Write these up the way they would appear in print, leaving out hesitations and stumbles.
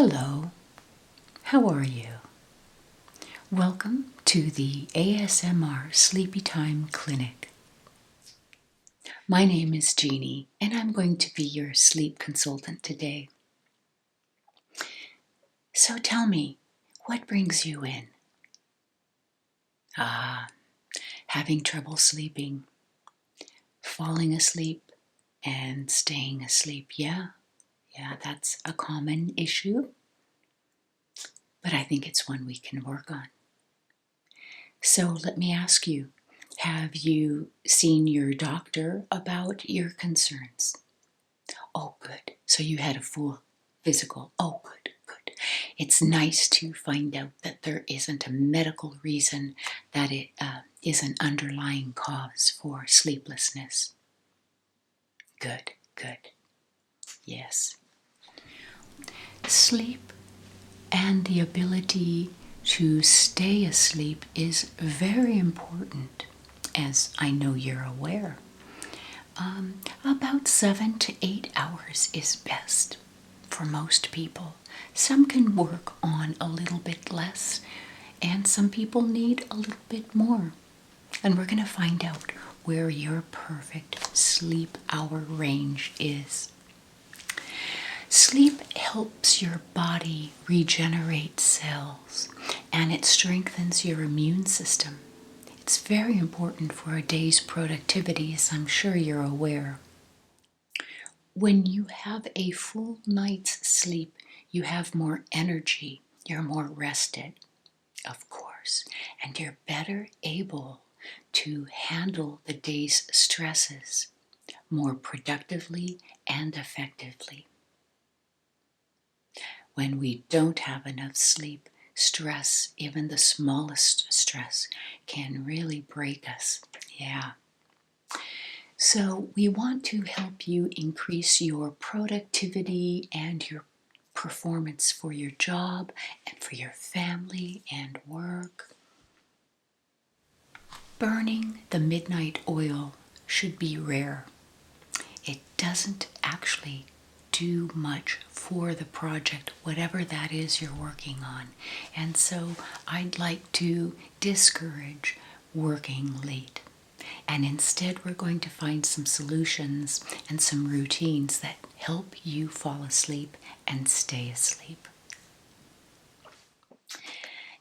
Hello, how are you? Welcome to the ASMR Sleepytime Clinic. My name is Jeannie, and I'm going to be your sleep consultant today. So tell me, what brings you in? Having trouble sleeping, falling asleep, and staying asleep. Yeah, that's a common issue, but I think it's one we can work on. So let me ask you, have you seen your doctor about your concerns? Oh, good. So you had a full physical. Oh, good, good. It's nice to find out that there isn't a medical reason that it is an underlying cause for sleeplessness. Good, good. Yes. Sleep and the ability to stay asleep is very important, as I know you're aware. About 7 to 8 hours is best for most people. Some can work on a little bit less, and some people need a little bit more. And we're going to find out where your perfect sleep hour range is. Sleep helps your body regenerate cells, and it strengthens your immune system. It's very important for a day's productivity, as I'm sure you're aware. When you have a full night's sleep, you have more energy, you're more rested, of course, and you're better able to handle the day's stresses more productively and effectively. When we don't have enough sleep, stress, even the smallest stress, can really break us. Yeah. So we want to help you increase your productivity and your performance for your job and for your family and work. Burning the midnight oil should be rare. It doesn't actually do much for the project, whatever that is you're working on. And so I'd like to discourage working late. And instead, we're going to find some solutions and some routines that help you fall asleep and stay asleep.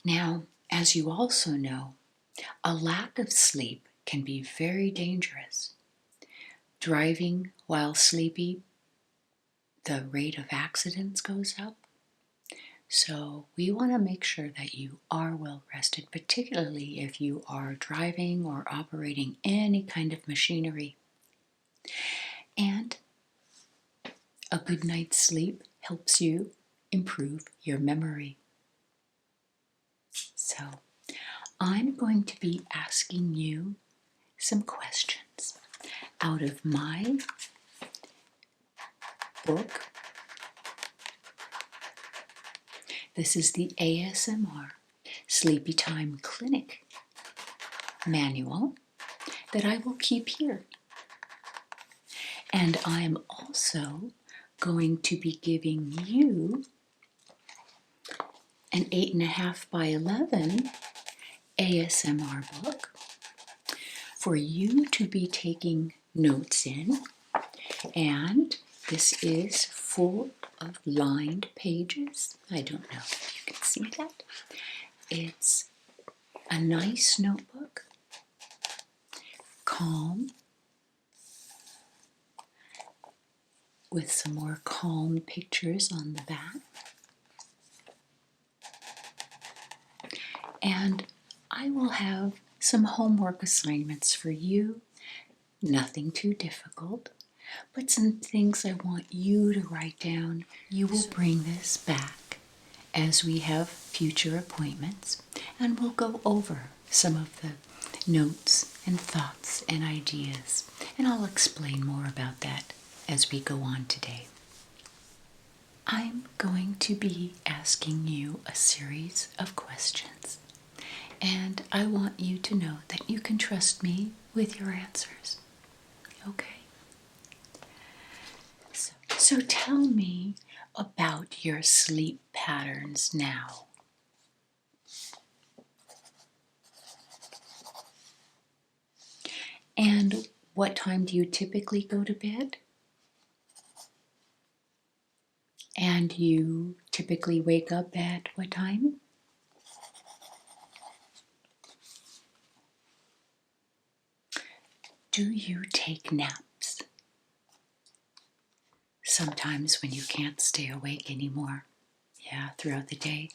Now, as you also know, a lack of sleep can be very dangerous. Driving while sleepy, the rate of accidents goes up. So we want to make sure that you are well rested, particularly if you are driving or operating any kind of machinery. And a good night's sleep helps you improve your memory. So I'm going to be asking you some questions out of my book. This is the ASMR Sleepytime Clinic manual that I will keep here. And I am also going to be giving you an 8.5 by 11 ASMR book for you to be taking notes in. And this is full of lined pages. I don't know if you can see that. It's a nice notebook, calm, with some more calm pictures on the back. And I will have some homework assignments for you, nothing too difficult, but some things I want you to write down. You will bring this back as we have future appointments, and we'll go over some of the notes and thoughts and ideas, and I'll explain more about that as we go on today. I'm going to be asking you a series of questions, and I want you to know that you can trust me with your answers. Okay? So tell me, about your sleep patterns now? And what time do you typically go to bed? And you typically wake up at what time? Do you take naps? Sometimes when you can't stay awake anymore, yeah, throughout the day.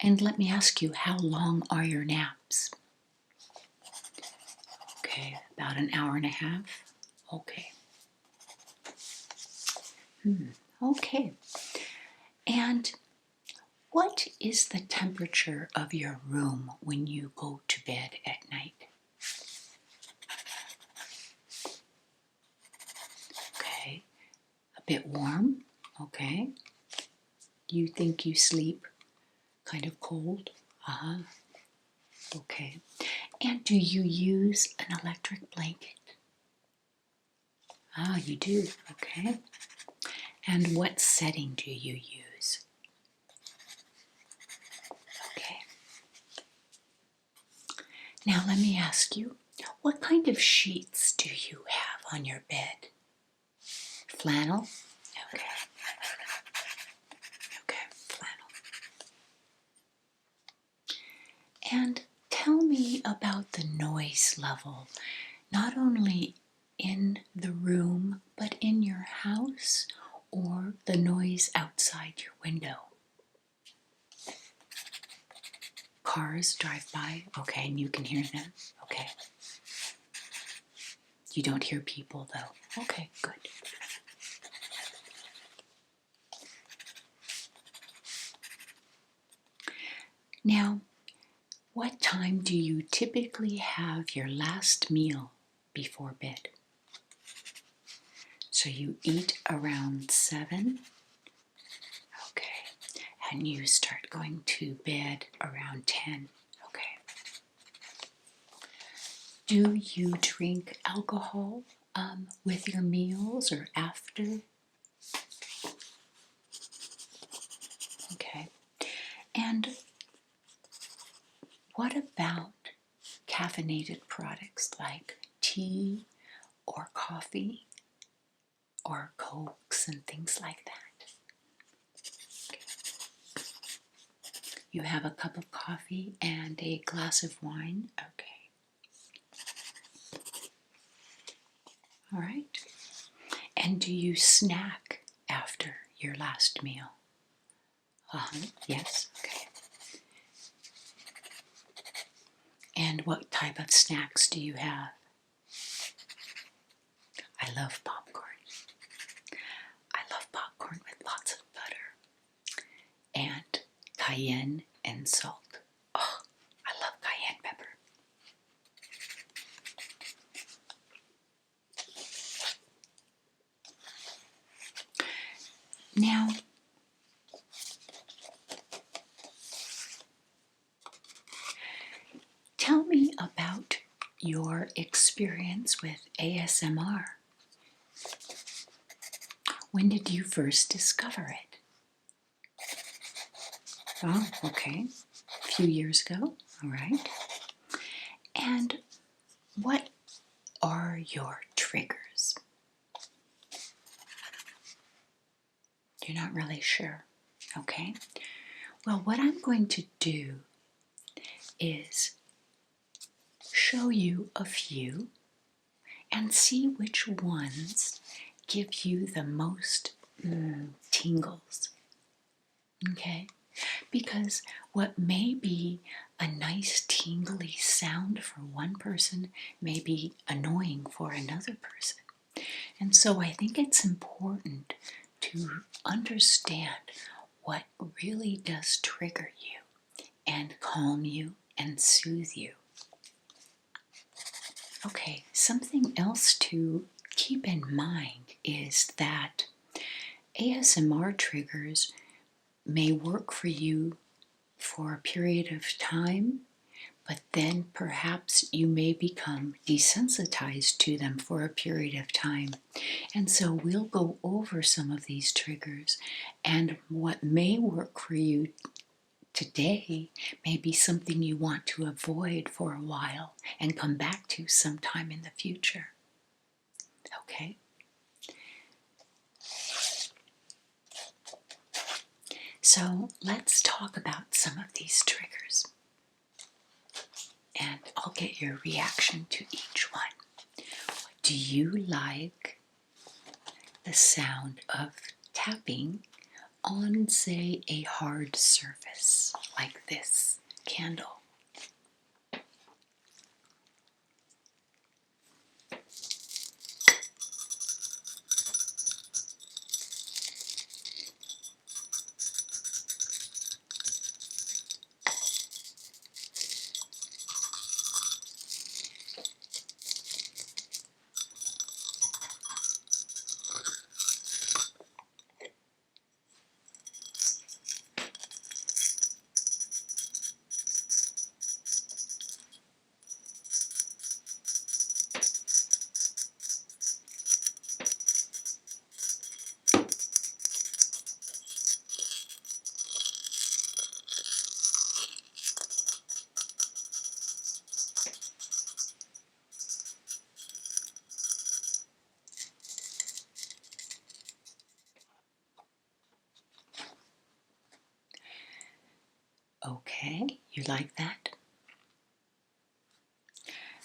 And let me ask you, how long are your naps? Okay, about an hour and a half. Okay. Okay. And what is the temperature of your room when you go to bed at night? Okay. A bit warm? Okay. You think you sleep kind of cold? Uh-huh. Okay. And do you use an electric blanket? Ah, you do. Okay. And what setting do you use? Okay. Now let me ask you, what kind of sheets do you have on your bed? Flannel? Okay. Okay, flannel. And tell me about the noise level, not only in the room, but in your house or the noise outside your window. Cars drive by, okay, and you can hear them, okay. You don't hear people though, okay, good. Now, what time do you typically have your last meal before bed? So you eat around 7, okay, and you start going to bed around 10, okay. Do you drink alcohol with your meals or after? Okay. And what about caffeinated products like tea or coffee or Cokes and things like that? Okay. You have a cup of coffee and a glass of wine? Okay. All right. And do you snack after your last meal? Yes, okay. And what type of snacks do you have? I love popcorn. I love popcorn with lots of butter and cayenne and salt. Oh, I love cayenne pepper. Now, tell me about your experience with ASMR. When did you first discover it? Oh, okay. A few years ago. All right. And what are your triggers? You're not really sure. Okay. Well, what I'm going to do is show you a few and see which ones give you the most tingles. Okay? Because what may be a nice tingly sound for one person may be annoying for another person. And so I think it's important to understand what really does trigger you and calm you and soothe you. Okay, something else to keep in mind is that ASMR triggers may work for you for a period of time, but then perhaps you may become desensitized to them for a period of time. And so we'll go over some of these triggers, and what may work for you today may be something you want to avoid for a while and come back to sometime in the future. Okay? So let's talk about some of these triggers, and I'll get your reaction to each one. Do you like the sound of tapping on, say, a hard surface like this candle? Okay, you like that?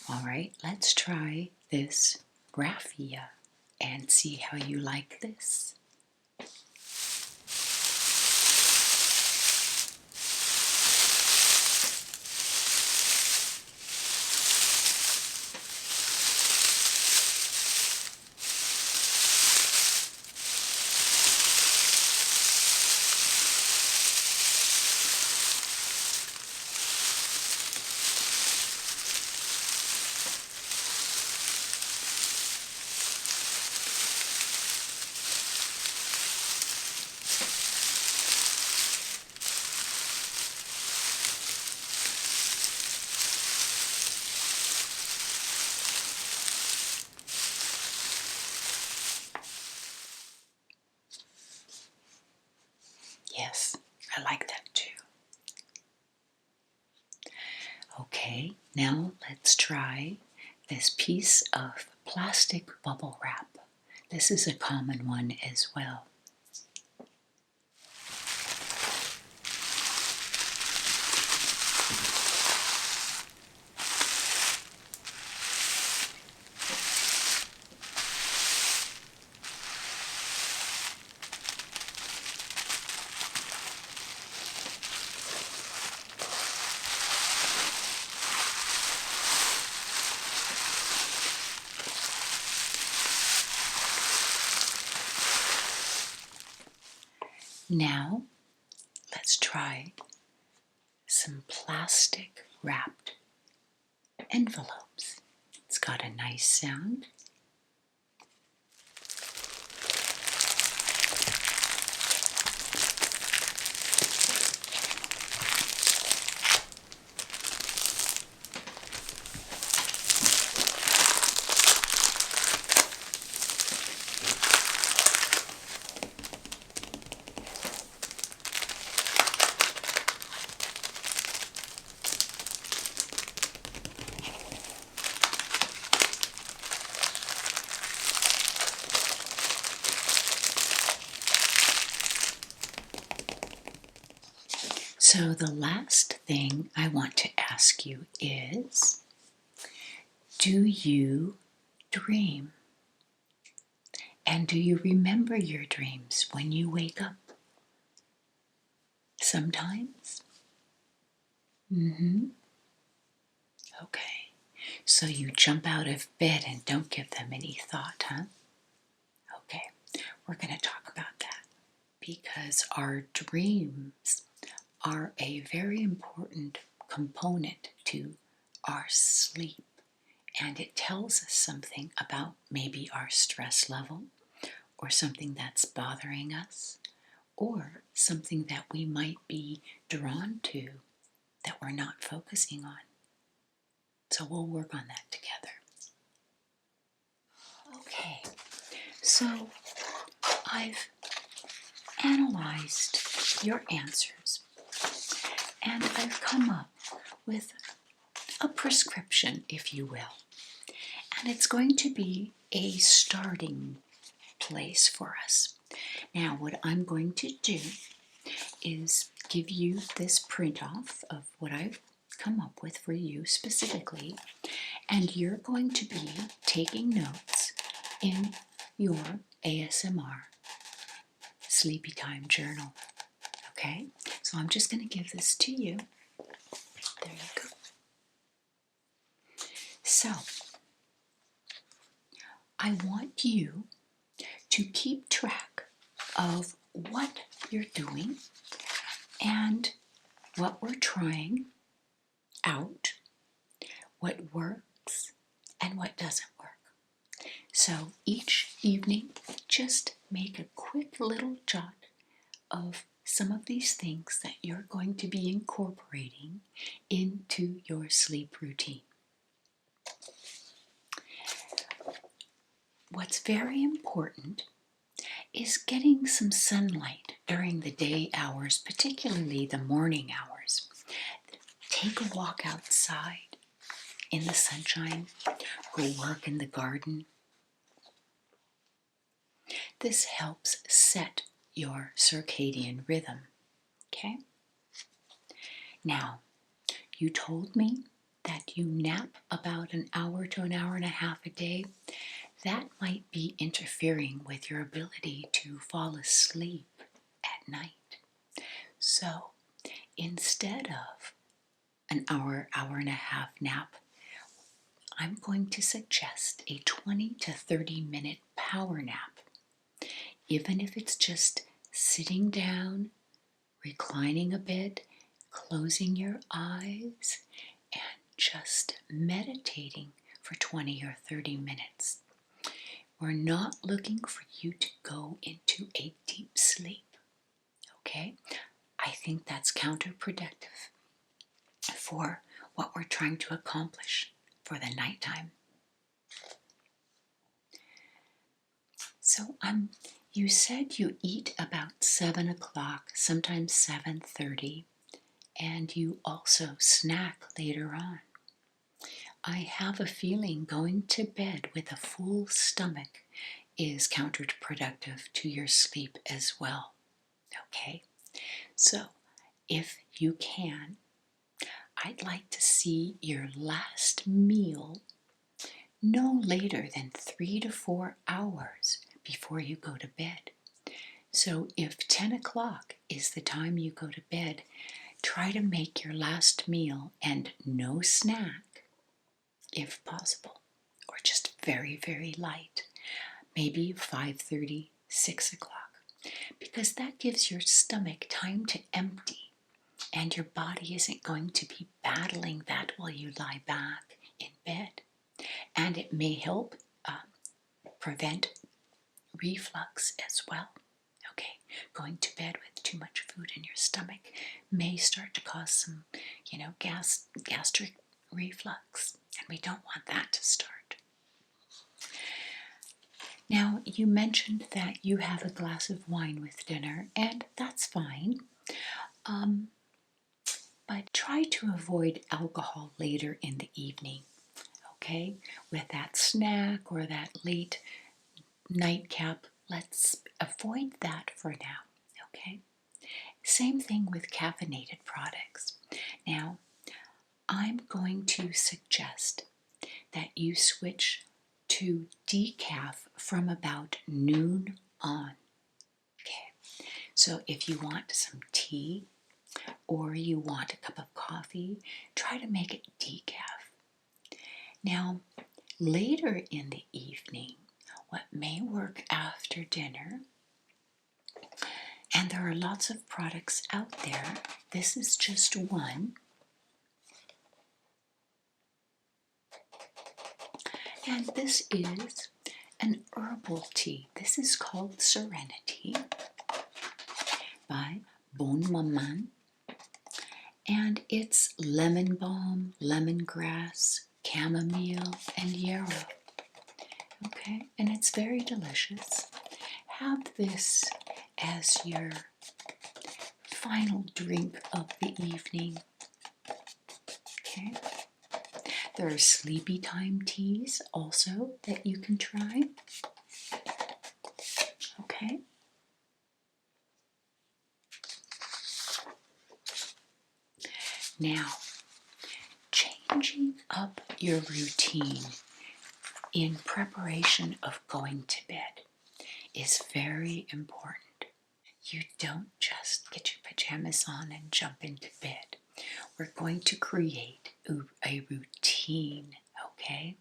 All right, let's try this raffia and see how you like this. Yes, I like that too. Okay, now let's try this piece of plastic bubble wrap. This is a common one as well. Now, let's try some plastic wrapped envelopes. It's got a nice sound. So the last thing I want to ask you is, do you dream? And do you remember your dreams when you wake up? Sometimes? Okay. So you jump out of bed and don't give them any thought, huh? Okay. We're going to talk about that because our dreams are a very important component to our sleep, and it tells us something about maybe our stress level or something that's bothering us or something that we might be drawn to that we're not focusing on. So we'll work on that together. Okay, so I've analyzed your answers and I've come up with a prescription, if you will. And it's going to be a starting place for us. Now, what I'm going to do is give you this print off of what I've come up with for you specifically, and you're going to be taking notes in your ASMR Sleepytime journal. Okay? So I'm just going to give this to you. There you go. So, I want you to keep track of what you're doing and what we're trying out, what works and what doesn't work. So each evening, just make a quick little jot of some of these things that you're going to be incorporating into your sleep routine. What's very important is getting some sunlight during the day hours, particularly the morning hours. Take a walk outside in the sunshine, go work in the garden. This helps set your circadian rhythm, okay? Now, you told me that you nap about an hour to an hour and a half a day. That might be interfering with your ability to fall asleep at night. So, instead of an hour, hour and a half nap, I'm going to suggest a 20 to 30 minute power nap. Even if it's just sitting down, reclining a bit, closing your eyes, and just meditating for 20 or 30 minutes. We're not looking for you to go into a deep sleep, okay? I think that's counterproductive for what we're trying to accomplish for the nighttime. So you said you eat about 7 o'clock, sometimes 7:30, and you also snack later on. I have a feeling going to bed with a full stomach is counterproductive to your sleep as well. Okay? So, if you can, I'd like to see your last meal no later than 3 to 4 hours before you go to bed. So if 10 o'clock is the time you go to bed, try to make your last meal and no snack, if possible, or just very, very light, maybe 5:30, 6 o'clock, because that gives your stomach time to empty, and your body isn't going to be battling that while you lie back in bed. And it may help prevent reflux as well. Okay, going to bed with too much food in your stomach may start to cause some, gastric reflux, and we don't want that to start. Now, you mentioned that you have a glass of wine with dinner, and that's fine. But try to avoid alcohol later in the evening, okay? With that snack or that late nightcap, let's avoid that for now, okay? Same thing with caffeinated products. Now, I'm going to suggest that you switch to decaf from about noon on. Okay, so if you want some tea or you want a cup of coffee, try to make it decaf. Now, later in the evening, what may work after dinner, and there are lots of products out there, this is just one. And this is an herbal tea. This is called Serenity by Bon Maman. And it's lemon balm, lemongrass, chamomile and yarrow. Okay, and it's very delicious. Have this as your final drink of the evening. Okay. There are Sleepytime teas also that you can try. Okay. Now, changing up your routine in preparation of going to bed is very important. You don't just get your pajamas on and jump into bed. We're going to create a routine, okay?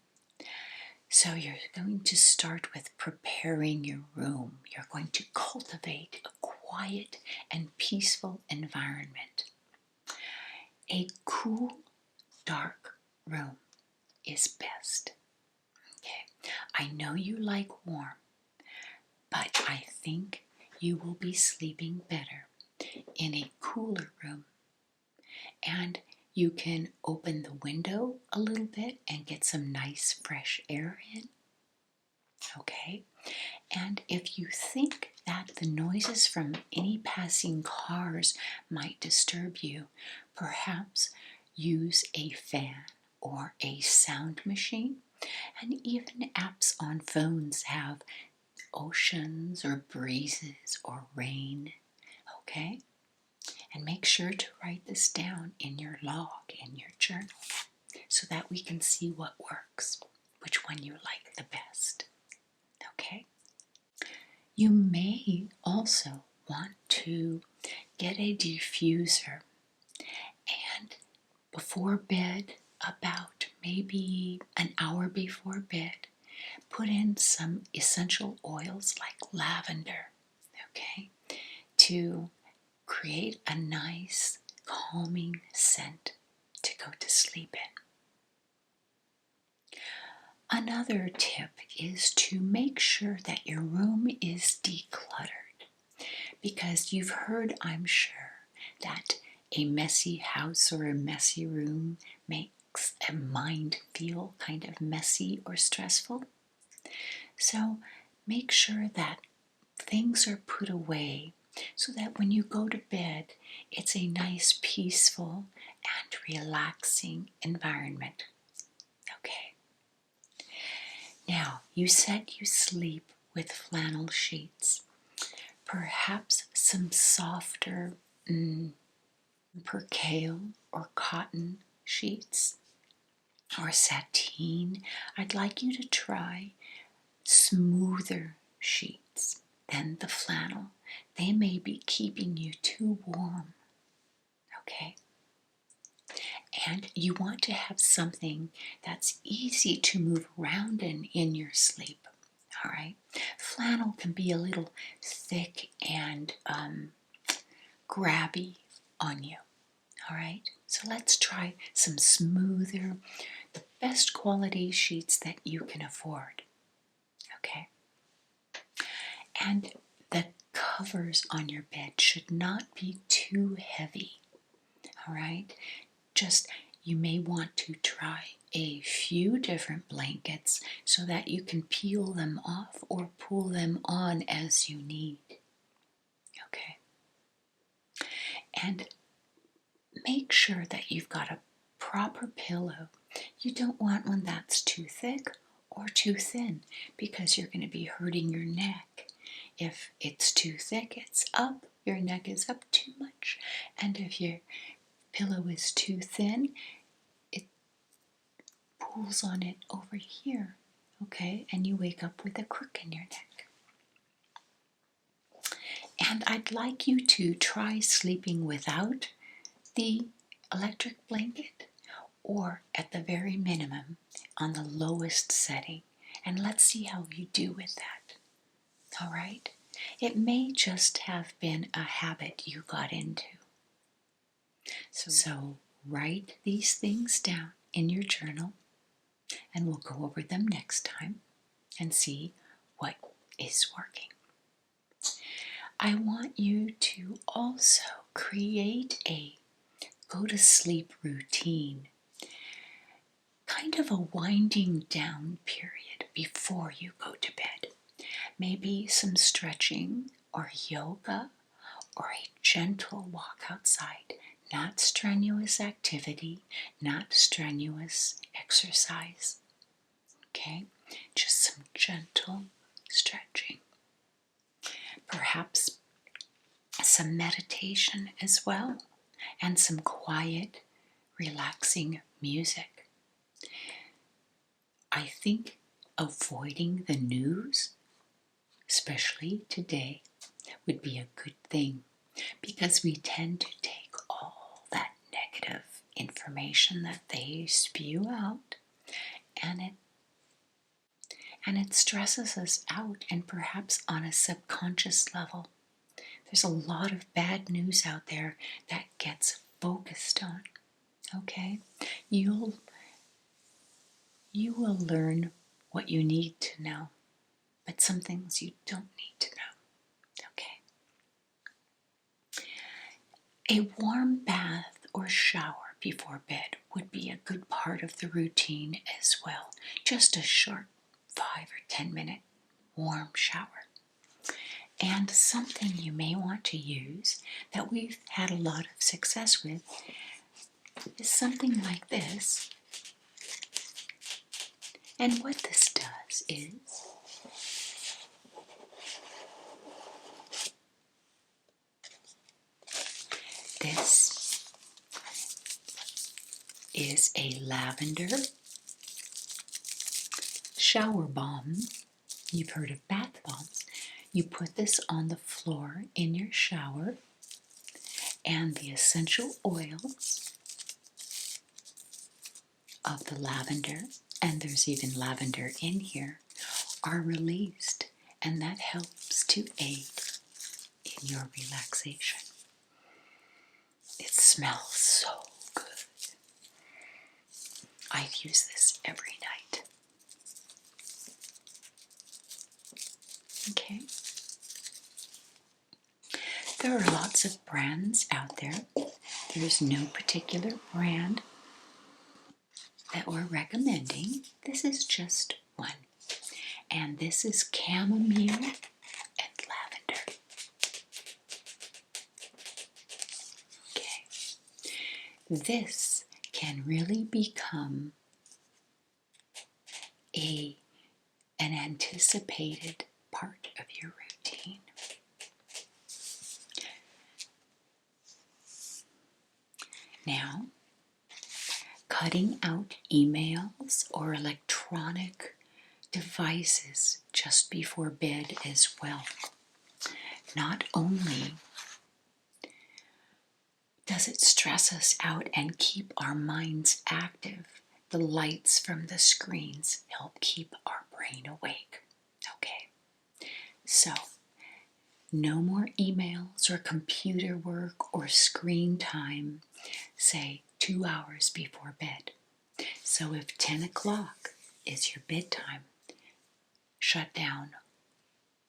So you're going to start with preparing your room. You're going to cultivate a quiet and peaceful environment. A cool, dark room is best. Okay. I know you like warm, but I think you will be sleeping better in a cooler room. And you can open the window a little bit and get some nice fresh air in. Okay? And if you think that the noises from any passing cars might disturb you, perhaps use a fan or a sound machine. And even apps on phones have oceans or breezes or rain. Okay? And make sure to write this down in your log, in your journal, so that we can see what works, which one you like the best. Okay? You may also want to get a diffuser and before bed, about maybe an hour before bed, put in some essential oils like lavender, okay, to create a nice calming scent to go to sleep in. Another tip is to make sure that your room is decluttered, because you've heard, I'm sure, that a messy house or a messy room makes a mind feel kind of messy or stressful. So make sure that things are put away so that when you go to bed, it's a nice, peaceful, and relaxing environment. Okay. Now, you said you sleep with flannel sheets. Perhaps some softer percale or cotton sheets or sateen. I'd like you to try smoother sheets than the flannel. They may be keeping you too warm. Okay? And you want to have something that's easy to move around in your sleep. All right? Flannel can be a little thick and grabby on you. All right? So let's try some smoother, the best quality sheets that you can afford. Okay? And the covers on your bed should not be too heavy. All right? Just, you may want to try a few different blankets so that you can peel them off or pull them on as you need. Okay? And make sure that you've got a proper pillow. You don't want one that's too thick or too thin, because you're going to be hurting your neck. If it's too thick, it's up, your neck is up too much. And if your pillow is too thin, it pulls on it over here, okay? And you wake up with a crook in your neck. And I'd like you to try sleeping without the electric blanket, or at the very minimum on the lowest setting, and let's see how you do with that. All right? It may just have been a habit you got into. So write these things down in your journal, and we'll go over them next time and see what is working. I want you to also create a go to sleep routine, kind of a winding down period before you go to bed. Maybe some stretching or yoga or a gentle walk outside. Not strenuous activity, not strenuous exercise. Okay? Just some gentle stretching. Perhaps some meditation as well, and some quiet, relaxing music. I think avoiding the news, especially today, would be a good thing, because we tend to take all that negative information that they spew out, and it stresses us out, and perhaps on a subconscious level. There's a lot of bad news out there that gets focused on. Okay? You will learn what you need to know, but some things you don't need to know. Okay? A warm bath or shower before bed would be a good part of the routine as well. Just a short 5 or 10 minute warm shower. And something you may want to use that we've had a lot of success with is something like this. And what this does is this is a lavender shower balm. You've heard of bath bombs. You put this on the floor in your shower, and the essential oils of the lavender, and there's even lavender in here, are released, and that helps to aid in your relaxation. It smells so good. I've used this every night. Okay. There are lots of brands out there. There's no particular brand that we're recommending. This is just one. And this is chamomile and lavender. Okay. This can really become an anticipated part of your routine. Now, cutting out emails or electronic devices just before bed as well. Not only does it stress us out and keep our minds active, the lights from the screens help keep our brain awake. Okay, so no more emails or computer work or screen time, say 2 hours before bed. So if 10 o'clock is your bedtime, shut down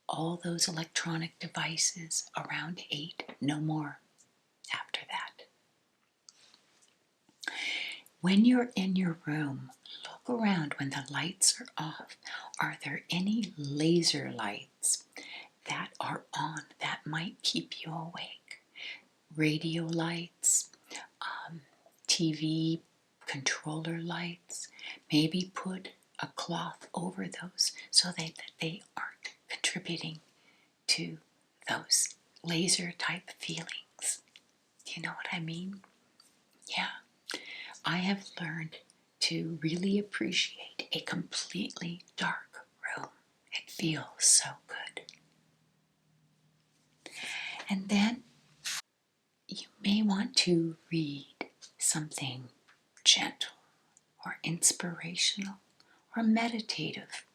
all those electronic devices around 8, no more after that. When you're in your room, look around when the lights are off. Are there any laser lights that are on that might keep you awake? Radio lights, TV controller lights. Maybe put a cloth over those so that they aren't contributing to those laser type feelings. Do you know what I mean? Yeah. I have learned to really appreciate a completely dark room. It feels so good. And then you may want to read something gentle or inspirational or meditative.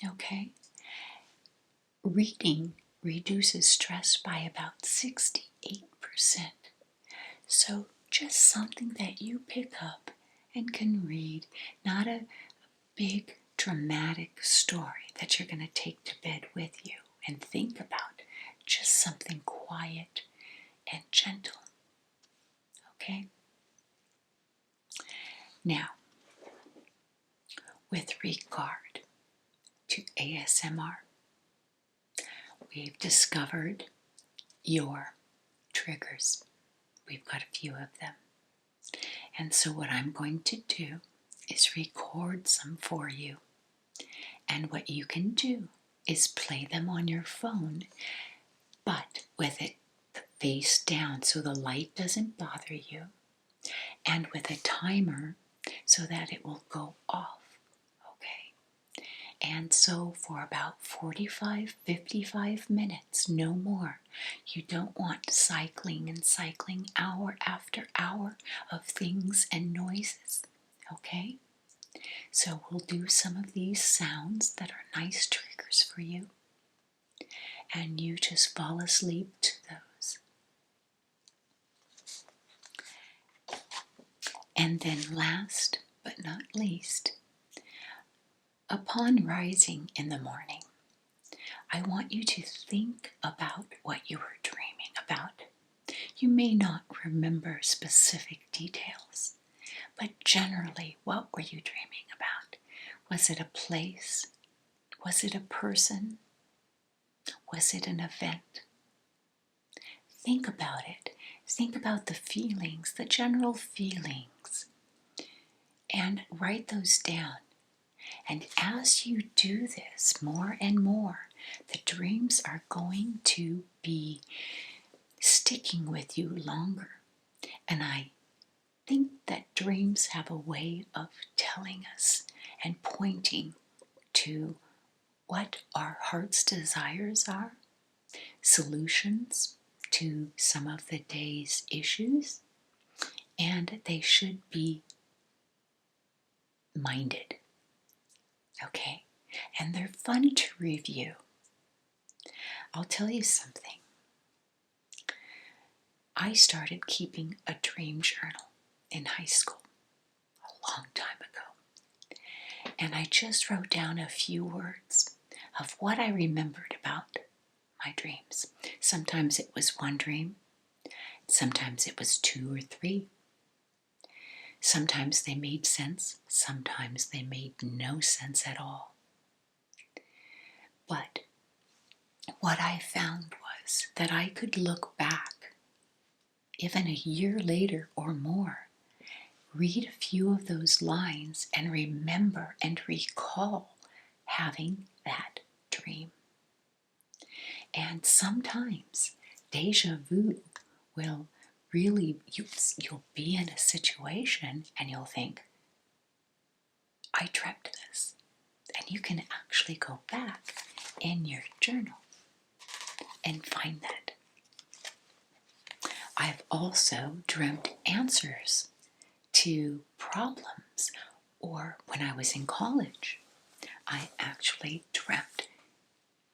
Okay? Reading reduces stress by about 68%. So just something that you pick up and can read, not a big dramatic story that you're going to take to bed with you and think about. Just something quiet and gentle. Okay? Now, with regard to ASMR. We've discovered your triggers. We've got a few of them. And so what I'm going to do is record some for you. And what you can do is play them on your phone, but with it the face down so the light doesn't bother you, and with a timer so that it will go off. Okay? And so for about 45, 55 minutes, no more. You don't want cycling and cycling hour after hour of things and noises. Okay? So we'll do some of these sounds that are nice triggers for you. And you just fall asleep to those. And then last but not least, upon rising in the morning, I want you to think about what you were dreaming about. You may not remember specific details, but generally, what were you dreaming about? Was it a place? Was it a person? Was it an event? Think about it. Think about the feelings, the general feelings, and write those down. And as you do this more and more, the dreams are going to be sticking with you longer. And I think that dreams have a way of telling us and pointing to what our heart's desires are, solutions to some of the day's issues, and they should be minded. Okay? And they're fun to review. I'll tell you something. I started keeping a dream journal in high school a long time ago. And I just wrote down a few words of what I remembered about my dreams. Sometimes it was one dream. Sometimes it was 2 or 3. Sometimes they made sense. Sometimes they made no sense at all. But what I found was that I could look back, even a year later or more, read a few of those lines and remember and recall having that dream. And sometimes deja vu will really, you'll be in a situation and you'll think, I dreamt this. And you can actually go back in your journal and find that. I've also dreamt answers to problems, or when I was in college, I actually dreamt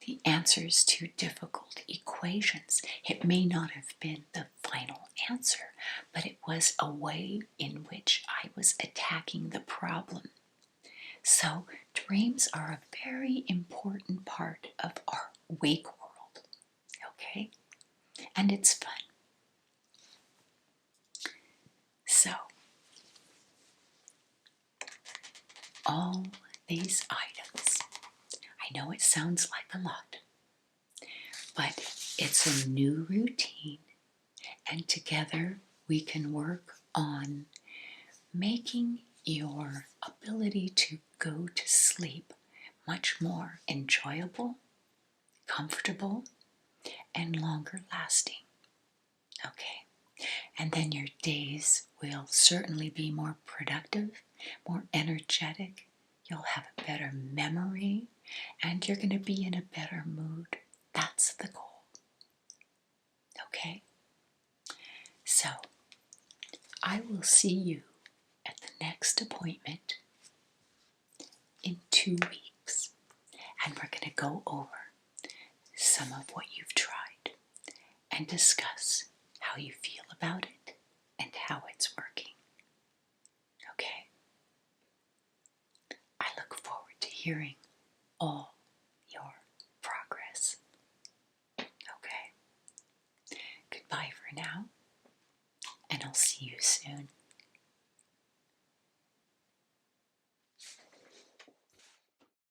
the answers to difficult equations. It may not have been the final answer, but it was a way in which I was attacking the problem. So dreams are a very important part of our wake world, okay? And it's fun. So, all these items, I know it sounds like a lot, but it's a new routine, and together we can work on making your ability to go to sleep much more enjoyable, comfortable, and longer lasting. Okay, and then your days will certainly be more productive, more energetic. You'll have a better memory, and you're going to be in a better mood. That's the goal. Okay? So, I will see you at the next appointment in 2 weeks, and we're going to go over some of what you've tried and discuss how you feel about it and how it's working. Okay? I look forward to hearing all